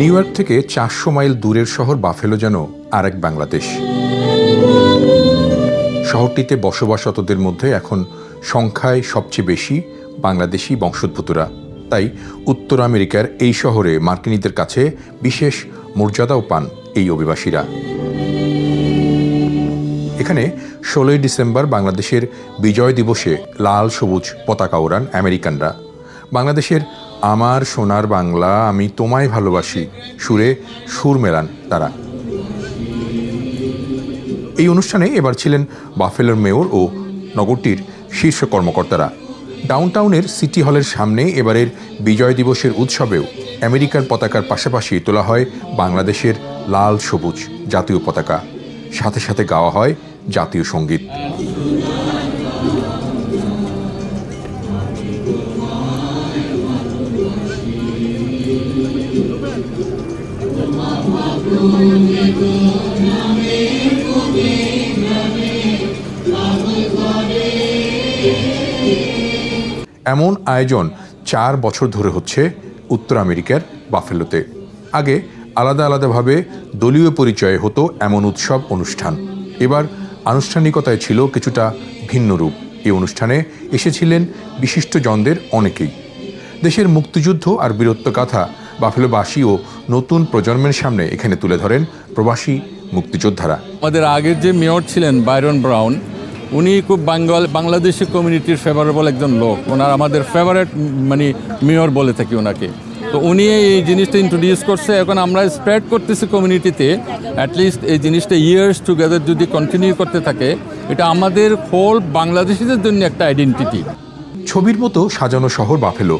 New York থেকে ৪০০ mile দূরের শহর বাফেলো যেন আরেক বাংলাদেশ। শহরটিতে বসবাসরতদের মধ্যে এখন সংখ্যায় সবচেয়ে বেশি বাংলাদেশি বংশোদ্ভূতরা। তাই উত্তর আমেরিকার এই শহরে মার্কিনীদের কাছে বিশেষ মর্যাদাও পান এই অভিবাসীরা। এখানে ১৬ই ডিসেম্বর বাংলাদেশের বিজয় দিবসে লাল সবুজ পতাকা ওড়ান আমেরিকানরা। বাংলাদেশের আমার সোনার বাংলা আমি তোমায় ভালোবাসি সুরে সুর মেলান তারা। এই অনুষ্ঠানে এবার ছিলেন বাফেলোর মেয়র ও নগরটির শীর্ষ কর্মকর্তারা। ডাউনটাউনের সিটি হলের সামনে এবারের বিজয় দিবসের উৎসবেও আমেরিকার পতাকার পাশাপাশি তোলা হয় বাংলাদেশের লাল সবুজ জাতীয় পতাকা, সাথে সাথে গাওয়া হয় জাতীয় সঙ্গীত। এমন আয়োজন ৪ বছর ধরে হচ্ছে উত্তর আমেরিকার বাফেলোতে। আগে আলাদা আলাদাভাবে দলীয় পরিচয়ে হতো এমন উৎসব অনুষ্ঠান। এবার আনুষ্ঠানিকতায় ছিল কিছুটা ভিন্ন রূপ। এই অনুষ্ঠানে এসেছিলেন বিশিষ্টজনদের অনেকেই। দেশের মুক্তিযুদ্ধ আর বীরত্বগাথা বাফেলোবাসী ও নতুন প্রজন্মের সামনে এখানে তুলে ধরেন প্রবাসী মুক্তিযোদ্ধারা। আমাদের আগের যে মেয়র ছিলেন বাইরন ব্রাউন, উনি খুব বাংলাদেশি কমিউনিটির ফেভারেবল একজন লোক। ওনার আমাদের ফেভারেট মেয়র বলে থাকি ওনাকে। তো উনি এই জিনিসটা ইন্ট্রোডিউস করছে, এখন আমরা স্প্রেড করতেছি কমিউনিটিতে। অ্যাটলিস্ট এই জিনিসটা ইয়ার্স টুগেদার যদি কন্টিনিউ করতে থাকে, এটা আমাদের হোল বাংলাদেশিদের জন্য একটা আইডেন্টিটি। ছবির মতো সাজানো শহর বাফেলো।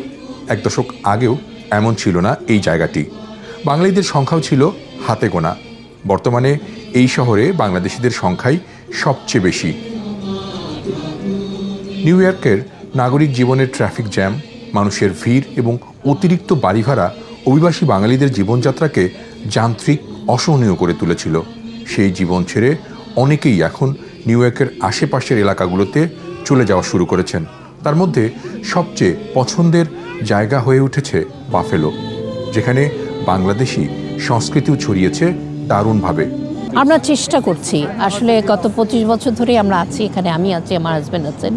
১ দশক আগেও এমন ছিল না এই জায়গাটি। বাঙালিদের সংখ্যাও ছিল হাতে গোনা। বর্তমানে এই শহরে বাংলাদেশিদের সংখ্যাই সবচেয়ে বেশি। নিউ ইয়র্কের নাগরিক জীবনের ট্রাফিক জ্যাম, মানুষের ভিড় এবং অতিরিক্ত বাড়ি ভাড়া অভিবাসী বাঙালিদের জীবনযাত্রাকে যান্ত্রিক অসহনীয় করে তুলেছিল। সেই জীবন ছেড়ে অনেকেই এখন নিউ ইয়র্কের আশেপাশের এলাকাগুলোতে চলে যাওয়া শুরু করেছেন। তার মধ্যে সবচেয়ে পছন্দের জায়গা হয়ে উঠেছে বাফেলো, যেখানে বাংলাদেশি সংস্কৃতিও ছড়িয়েছে দারুণভাবে। আমরা চেষ্টা করছি, আসলে গত ২৫ বছর ধরে আমরা আছি এখানে। আমি আছি, আমার হাজব্যান্ড আছেন।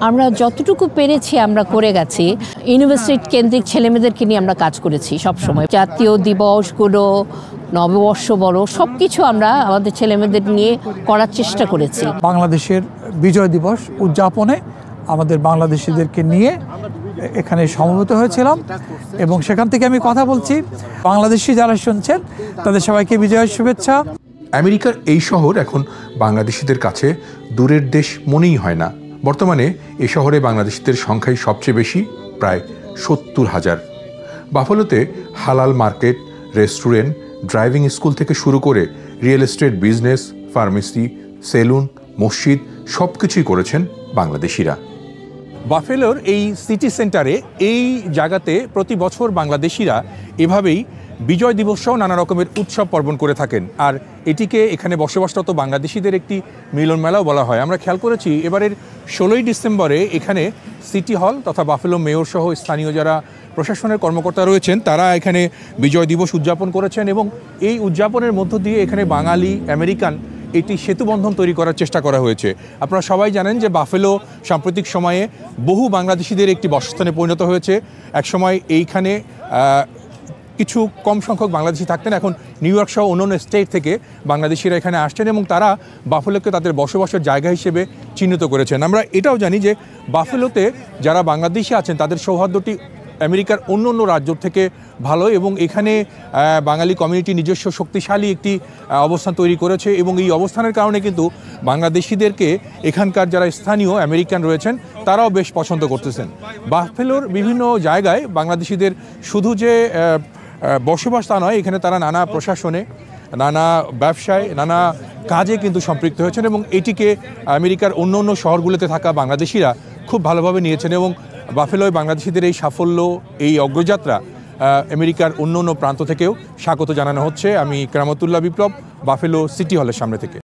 আমরা যতটুকু পেরেছি আমরা করে গেছি। ইউনিভার্সিটি কেন্দ্রিক ছেলেমেয়েদেরকে নিয়ে আমরা কাজ করেছি সবসময়। জাতীয় দিবসগুলো, নববর্ষ বলো, সব কিছু আমরা আমাদের ছেলেমেয়েদের নিয়ে করার চেষ্টা করেছি। বাংলাদেশের বিজয় দিবস উদযাপনে আমাদের বাংলাদেশিদেরকে নিয়ে এখানে সমবেত হয়েছিলাম এবং সেখান থেকে আমি কথা বলছি। বাংলাদেশি যারা শুনছেন তাদের সবাইকে বিজয়ের শুভেচ্ছা। আমেরিকার এই শহর এখন বাংলাদেশিদের কাছে দূরের দেশ মনেই হয় না। বর্তমানে এই শহরে বাংলাদেশিদের সংখ্যাই সবচেয়ে বেশি, প্রায় ৭০,০০০। বাফেলোতে হালাল মার্কেট, রেস্টুরেন্ট, ড্রাইভিং স্কুল থেকে শুরু করে real estate business, pharmacy, salon, মসজিদ সব কিছুই করেছেন বাংলাদেশিরা। বাফেলোর এই সিটি সেন্টারে এই জায়গাতে প্রতি বছর বাংলাদেশিরা এভাবেই বিজয় দিবসসহ নানা রকমের উৎসব পার্বণ করে থাকেন। আর এটিকে এখানে বসবাসরত বাংলাদেশিদের একটি মিলন মেলাও বলা হয়। আমরা খেয়াল করেছি এবারের ১৬ই ডিসেম্বরে এখানে সিটি হল তথা বাফেলো মেয়র সহ স্থানীয় যারা প্রশাসনের কর্মকর্তা রয়েছেন তারা এখানে বিজয় দিবস উদযাপন করেছেন এবং এই উদযাপনের মধ্য দিয়ে এখানে বাঙালি আমেরিকান এটি সেতুবন্ধন তৈরি করার চেষ্টা করা হয়েছে। আপনারা সবাই জানেন যে বাফেলো সাম্প্রতিক সময়ে বহু বাংলাদেশিদের একটি বাসস্থানে পরিণত হয়েছে। একসময় এইখানে কিছু কম সংখ্যক বাংলাদেশি থাকতেন, এখন নিউ ইয়র্ক সহ অন্যান্য স্টেট থেকে বাংলাদেশিরা এখানে আসছেন এবং তারা বাফেলোকে তাদের বসবাসের জায়গা হিসেবে চিহ্নিত করেছেন। আমরা এটাও জানি যে বাফেলোতে যারা বাংলাদেশি আছেন তাদের সৌহার্দ্যটি আমেরিকার অন্য অন্য রাজ্য থেকে ভালো এবং এখানে বাঙালি কমিউনিটি নিজস্ব শক্তিশালী একটি অবস্থান তৈরি করেছে এবং এই অবস্থানের কারণে কিন্তু বাংলাদেশিদেরকে এখানকার যারা স্থানীয় আমেরিকান রয়েছেন তারাও বেশ পছন্দ করতেছেন। বাফেলোর বিভিন্ন জায়গায় বাংলাদেশিদের শুধু যে বসবাস তা নয়, এখানে তারা নানা প্রশাসনে, নানা ব্যবসায়, নানা কাজে কিন্তু সম্পৃক্ত হয়েছেন এবং এটিকে আমেরিকার অন্য অন্য শহরগুলোতে থাকা বাংলাদেশিরা খুব ভালোভাবে নিয়েছেন এবং বাফেলোয় বাংলাদেশিদের এই সাফল্য, এই অগ্রযাত্রা আমেরিকার অন্য অন্য প্রান্ত থেকেও স্বাগত জানানো হচ্ছে। আমি কেরামতুল্লাহ বিপ্লব, বাফেলো সিটি হলের সামনে থেকে।